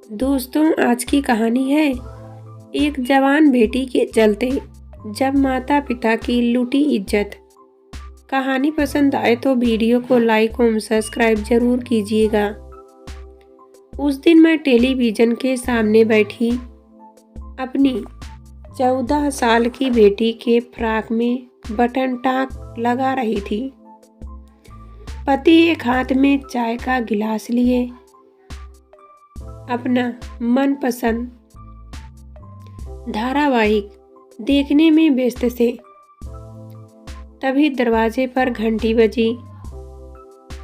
दोस्तों, आज की कहानी है एक जवान बेटी के चलते जब माता पिता की लूटी इज्जत। कहानी पसंद आए तो वीडियो को लाइक और सब्सक्राइब जरूर कीजिएगा। उस दिन मैं टेलीविजन के सामने बैठी अपनी 14 साल की बेटी के फ्रॉक में बटन टाक लगा रही थी। पति एक हाथ में चाय का गिलास लिए अपना मनपसंद धारावाहिक देखने में व्यस्त थे। तभी दरवाजे पर घंटी बजी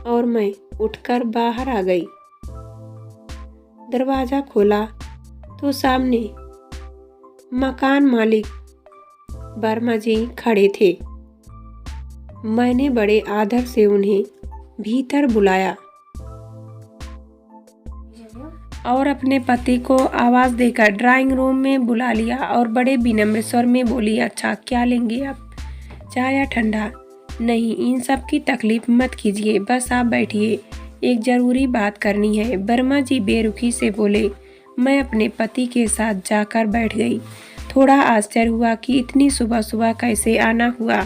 और मैं उठकर बाहर आ गई। दरवाजा खोला तो सामने मकान मालिक वर्मा जी खड़े थे। मैंने बड़े आदर से उन्हें भीतर बुलाया और अपने पति को आवाज़ देकर ड्राइंग रूम में बुला लिया और बड़े विनम्र स्वर में बोली, अच्छा क्या लेंगे आप, चाय या ठंडा? नहीं, इन सब की तकलीफ मत कीजिए, बस आप बैठिए, एक ज़रूरी बात करनी है। वर्मा जी बेरुखी से बोले। मैं अपने पति के साथ जाकर बैठ गई। थोड़ा आश्चर्य हुआ कि इतनी सुबह सुबह कैसे आना हुआ।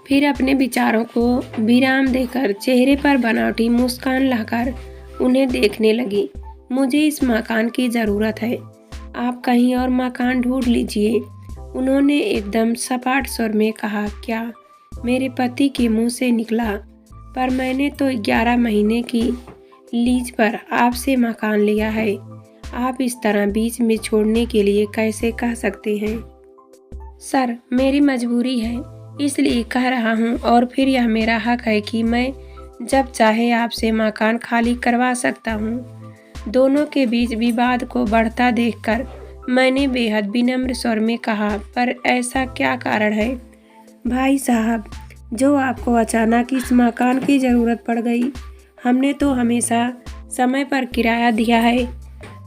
फिर अपने विचारों को विराम देकर चेहरे पर बनावटी मुस्कान लाकर उन्हें देखने लगी। मुझे इस मकान की ज़रूरत है, आप कहीं और मकान ढूंढ लीजिए, उन्होंने एकदम सपाट स्वर में कहा। क्या? मेरे पति के मुंह से निकला, पर मैंने तो 11 महीने की लीज पर आपसे मकान लिया है, आप इस तरह बीच में छोड़ने के लिए कैसे कह सकते हैं? सर, मेरी मजबूरी है इसलिए कह रहा हूँ, और फिर यह मेरा हक है कि मैं जब चाहे आपसे मकान खाली करवा सकता हूँ। दोनों के बीच विवाद को बढ़ता देखकर मैंने बेहद विनम्र स्वर में कहा, पर ऐसा क्या कारण है भाई साहब जो आपको अचानक इस मकान की ज़रूरत पड़ गई? हमने तो हमेशा समय पर किराया दिया है,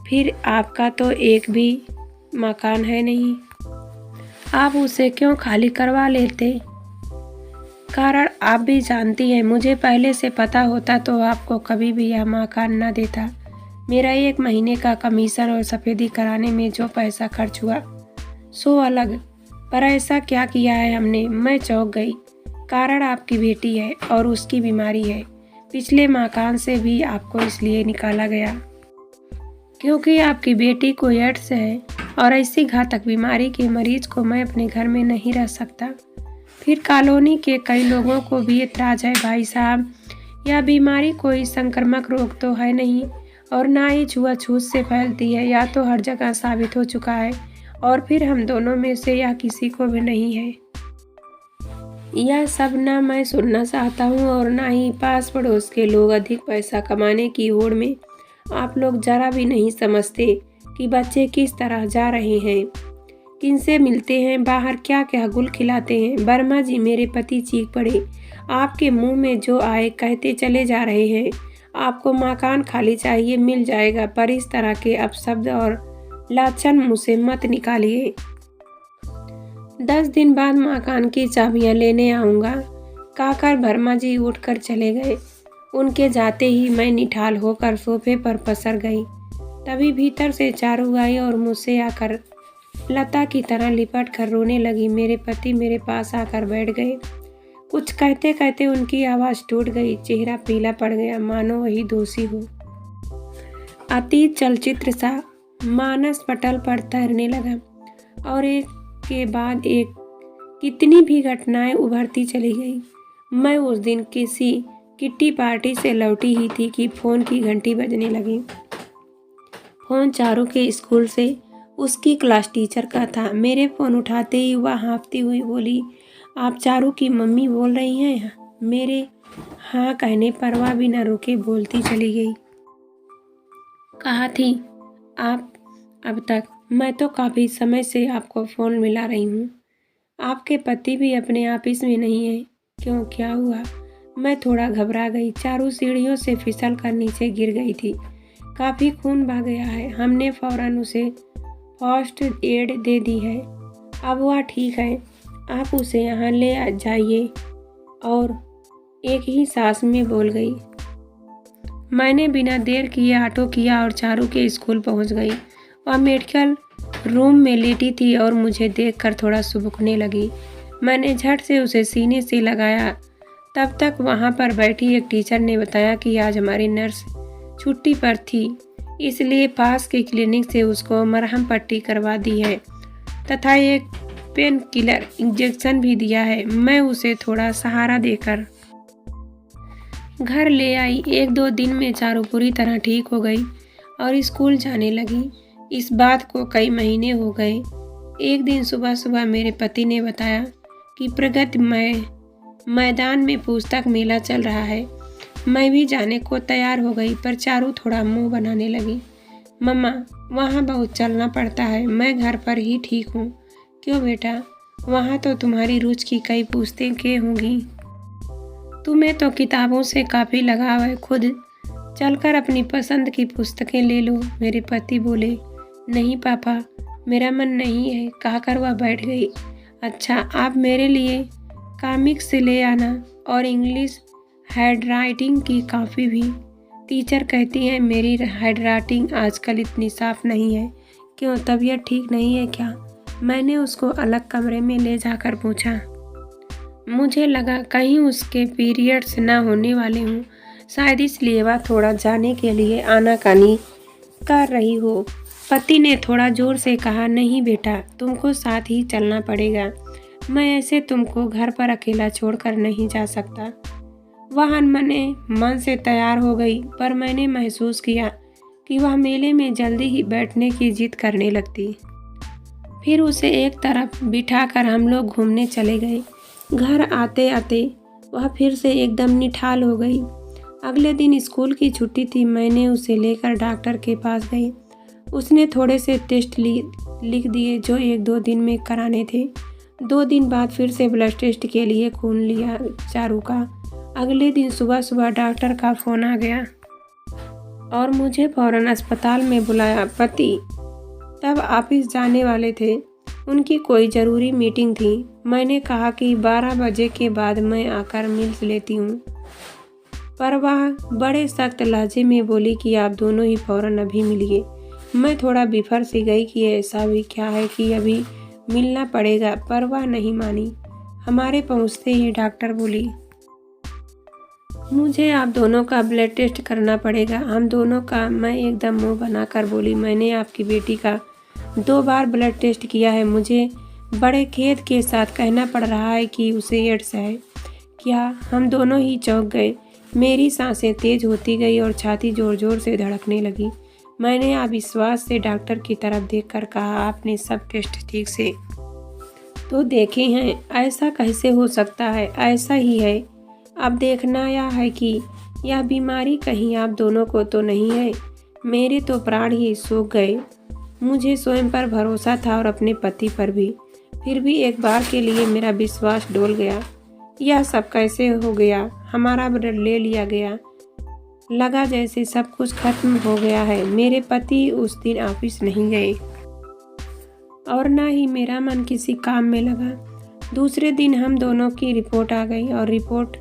फिर आपका तो एक भी मकान है नहीं, आप उसे क्यों खाली करवा लेते? कारण आप भी जानती हैं, मुझे पहले से पता होता तो आपको कभी भी यह मकान न देता। मेरा 1 महीने का कमीशन और सफेदी कराने में जो पैसा खर्च हुआ सो अलग, पर ऐसा क्या किया है हमने? मैं चौंक गई। कारण आपकी बेटी है और उसकी बीमारी है। पिछले मकान से भी आपको इसलिए निकाला गया क्योंकि आपकी बेटी को एड्स है, और ऐसी घातक बीमारी के मरीज को मैं अपने घर में नहीं रह सकता। फिर कॉलोनी के कई लोगों को भी एतराज़ है भाई साहब, यह बीमारी कोई संक्रामक रोग तो है नहीं, और ना ही छुआछूत से फैलती है, या तो हर जगह साबित हो चुका है, और फिर हम दोनों में से यह किसी को भी नहीं है। यह सब ना मैं सुनना चाहता हूँ और ना ही पास पड़ोस के लोग। अधिक पैसा कमाने की होड़ में आप लोग जरा भी नहीं समझते कि बच्चे किस तरह जा रहे हैं, किनसे मिलते हैं, बाहर क्या क्या गुल खिलाते हैं। वर्मा जी, मेरे पति चीख पड़े, आपके मुंह में जो आए कहते चले जा रहे हैं। आपको मकान खाली चाहिए, मिल जाएगा, पर इस तरह के अपशब्द और लाछन मुँह से मत निकालिए। 10 दिन बाद मकान की चाबियां लेने आऊँगा, कहकर वर्मा जी उठकर चले गए। उनके जाते ही मैं निठाल होकर सोफे पर पसर गई। तभी भीतर से चारू आई और मुझसे आकर लता की तरह लिपट कर रोने लगी। मेरे पति मेरे पास आकर बैठ गए। कुछ कहते कहते उनकी आवाज़ टूट गई, चेहरा पीला पड़ गया, मानो वही दोषी हो। अतीत चलचित्र सा मानस पटल पर तैरने लगा, और एक के बाद एक कितनी भी घटनाएं उभरती चली गई। मैं उस दिन किसी किट्टी पार्टी से लौटी ही थी कि फ़ोन की घंटी बजने लगी। फ़ोन चारू के स्कूल से उसकी क्लास टीचर का था। मेरे फ़ोन उठाते ही वह हाँफती हुई बोली, आप चारू की मम्मी बोल रही हैं? मेरे हाँ कहने पर वह बिना रुके बोलती चली गई। कहा थी आप अब तक? मैं तो काफ़ी समय से आपको फ़ोन मिला रही हूँ। आपके पति भी अपने ऑफिस में नहीं है? क्यों, क्या हुआ? मैं थोड़ा घबरा गई। चारू सीढ़ियों से फिसल कर नीचे गिर गई थी। काफ़ी खून बह गया है। हमने फौरन उसे फर्स्ट एड दे दी है, अब वह ठीक है। आप उसे यहाँ ले जाइए। और एक ही सांस में बोल गई। मैंने बिना देर किए ऑटो किया और चारू के स्कूल पहुंच गई। वह मेडिकल रूम में लेटी थी और मुझे देखकर थोड़ा सुबकने लगी। मैंने झट से उसे सीने से लगाया। तब तक वहां पर बैठी एक टीचर ने बताया कि आज हमारी नर्स छुट्टी पर थी, इसलिए पास के क्लिनिक से उसको मरहम पट्टी करवा दी है तथा एक पेन किलर इंजेक्शन भी दिया है। मैं उसे थोड़ा सहारा देकर घर ले आई। 1-2 दिन में चारू पूरी तरह ठीक हो गई और स्कूल जाने लगी। इस बात को कई महीने हो गए। एक दिन सुबह सुबह मेरे पति ने बताया कि प्रगति मैदान में पुस्तक मेला चल रहा है। मैं भी जाने को तैयार हो गई, पर चारू थोड़ा मुंह बनाने लगी। मम्मा, वहाँ बहुत चलना पड़ता है, मैं घर पर ही ठीक हूँ। क्यों बेटा, वहाँ तो तुम्हारी रुचि की कई पुस्तकें होंगी। तुम्हें तो किताबों से काफ़ी लगाव है, खुद चलकर अपनी पसंद की पुस्तकें ले लो। मेरे पति बोले, नहीं पापा, मेरा मन नहीं है, कहकर वह बैठ गई। अच्छा, आप मेरे लिए कॉमिक्स ले आना और इंग्लिश हैंडराइटिंग की कॉपी भी। टीचर कहती है मेरी हैंडराइटिंग आजकल इतनी साफ नहीं है। क्यों, तबीयत ठीक नहीं है क्या? मैंने उसको अलग कमरे में ले जाकर पूछा। मुझे लगा कहीं उसके पीरियड्स ना होने वाले हों, शायद इसलिए वह थोड़ा जाने के लिए आनाकानी कर रही हो। पति ने थोड़ा जोर से कहा, नहीं बेटा, तुमको साथ ही चलना पड़ेगा। मैं ऐसे तुमको घर पर अकेला छोड़कर नहीं जा सकता। वह अनमने मन से तैयार हो गई, पर मैंने महसूस किया कि वह मेले में जल्दी ही बैठने की जिद करने लगती। फिर उसे एक तरफ बिठाकर हम लोग घूमने चले गए। घर आते आते वह फिर से एकदम निठाल हो गई। अगले दिन स्कूल की छुट्टी थी। मैंने उसे लेकर डॉक्टर के पास गई। उसने थोड़े से टेस्ट लिख दिए जो 1-2 दिन में कराने थे। 2 दिन बाद फिर से ब्लड टेस्ट के लिए खून लिया चारू का। अगले दिन सुबह सुबह डॉक्टर का फ़ोन आ गया और मुझे फ़ौरन अस्पताल में बुलाया। पति तब ऑफिस जाने वाले थे, उनकी कोई ज़रूरी मीटिंग थी। मैंने कहा कि 12 बजे के बाद मैं आकर मिल लेती हूँ, पर वह बड़े सख्त लहजे में बोली कि आप दोनों ही फ़ौरन अभी मिलिए। मैं थोड़ा बिफर सी गई कि ऐसा भी क्या है कि अभी मिलना पड़ेगा, पर वह नहीं मानी। हमारे पहुँचते ही डॉक्टर बोली, मुझे आप दोनों का ब्लड टेस्ट करना पड़ेगा। हम दोनों का। मैं एकदम मुंह बनाकर बोली, मैंने आपकी बेटी का 2 बार ब्लड टेस्ट किया है। मुझे बड़े खेद के साथ कहना पड़ रहा है कि उसे एड्स है। क्या? हम दोनों ही चौंक गए। मेरी सांसें तेज होती गई और छाती जोर जोर से धड़कने लगी। मैंने अविश्वास से डॉक्टर की तरफ देखकर कहा, आपने सब टेस्ट ठीक से तो देखे हैं, ऐसा कैसे हो सकता है? ऐसा ही है। अब देखना यह है कि यह बीमारी कहीं आप दोनों को तो नहीं है। मेरे तो प्राण ही सूख गए। मुझे स्वयं पर भरोसा था और अपने पति पर भी। फिर भी एक बार के लिए मेरा विश्वास डोल गया। यह सब कैसे हो गया? हमारा ब्लड ले लिया गया। लगा जैसे सब कुछ खत्म हो गया है। मेरे पति उस दिन ऑफिस नहीं गए और ना ही मेरा मन किसी काम में लगा। दूसरे दिन हम दोनों की रिपोर्ट आ गई और रिपोर्ट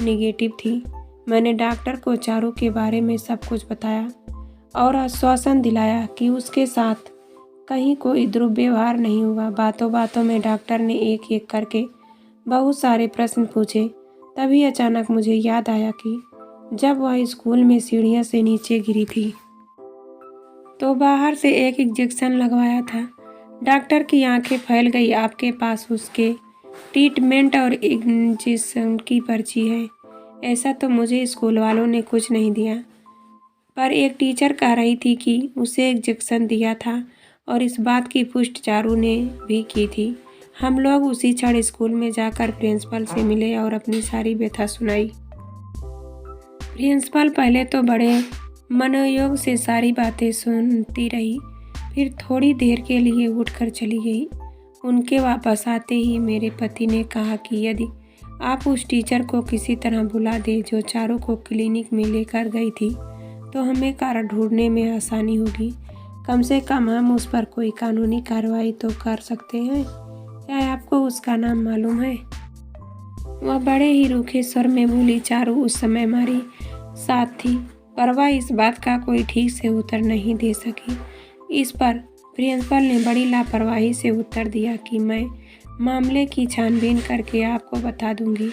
निगेटिव थी। मैंने डॉक्टर को चारू के बारे में सब कुछ बताया और आश्वासन दिलाया कि उसके साथ कहीं कोई दुर्व्यवहार नहीं हुआ। बातों बातों में डॉक्टर ने एक एक करके बहुत सारे प्रश्न पूछे। तभी अचानक मुझे याद आया कि जब वह स्कूल में सीढ़ियों से नीचे गिरी थी तो बाहर से एक इंजेक्शन लगवाया था। डॉक्टर की आंखें फैल गई। आपके पास उसके ट्रीटमेंट और इंजेक्शन की पर्ची है? ऐसा तो मुझे स्कूल वालों ने कुछ नहीं दिया, पर एक टीचर कह रही थी कि उसे इंजेक्शन दिया था और इस बात की पुष्टि चारू ने भी की थी। हम लोग उसी क्षण स्कूल में जाकर प्रिंसिपल से मिले और अपनी सारी व्यथा सुनाई। प्रिंसिपल पहले तो बड़े मनोयोग से सारी बातें सुनती रही, फिर थोड़ी देर के लिए उठकर चली गई। उनके वापस आते ही मेरे पति ने कहा कि यदि आप उस टीचर को किसी तरह बुला दे जो चारू को क्लिनिक में लेकर गई थी, तो हमें कारण ढूंढने में आसानी होगी। कम से कम हम उस पर कोई कानूनी कार्रवाई तो कर सकते हैं। क्या आपको उसका नाम मालूम है? वह बड़े ही रूखे स्वर में बोली, चारू उस समय हमारी साथ थी। पर वह इस बात का कोई ठीक से उत्तर नहीं दे सकी। इस पर प्रिंसिपल ने बड़ी लापरवाही से उत्तर दिया कि मैं मामले की छानबीन करके आपको बता दूंगी।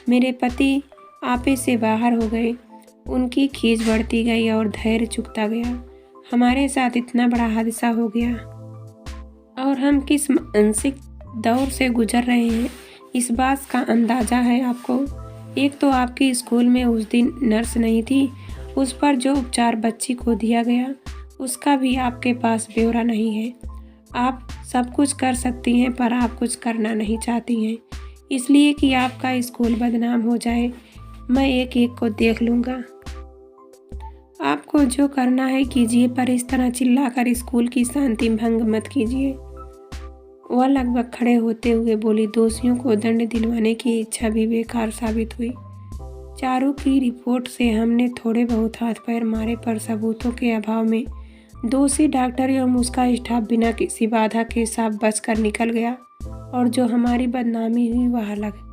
मेरे पति आपे से बाहर हो गए। उनकी खीज बढ़ती गई और धैर्य चुकता गया। हमारे साथ इतना बड़ा हादसा हो गया और हम किस मानसिक दौर से गुजर रहे हैं, इस बात का अंदाज़ा है आपको। एक तो आपके स्कूल में उस दिन नर्स नहीं थी, उस पर जो उपचार बच्ची को दिया गया उसका भी आपके पास ब्यौरा नहीं है। आप सब कुछ कर सकती हैं पर आप कुछ करना नहीं चाहती हैं, इसलिए कि आपका स्कूल बदनाम हो जाए। मैं एक एक को देख लूँगा। आपको जो करना है कीजिए, पर इस तरह चिल्लाकर स्कूल की शांति भंग मत कीजिए। वह लगभग खड़े होते हुए बोली, दोषियों को दंड दिलवाने की इच्छा भी बेकार साबित हुई। चारू की रिपोर्ट से हमने थोड़े बहुत हाथ पैर मारे, पर सबूतों के अभाव में दोषी डॉक्टर एवं उसका स्टाफ बिना किसी बाधा के साथ बचकर निकल गया और जो हमारी बदनामी हुई वह अलग।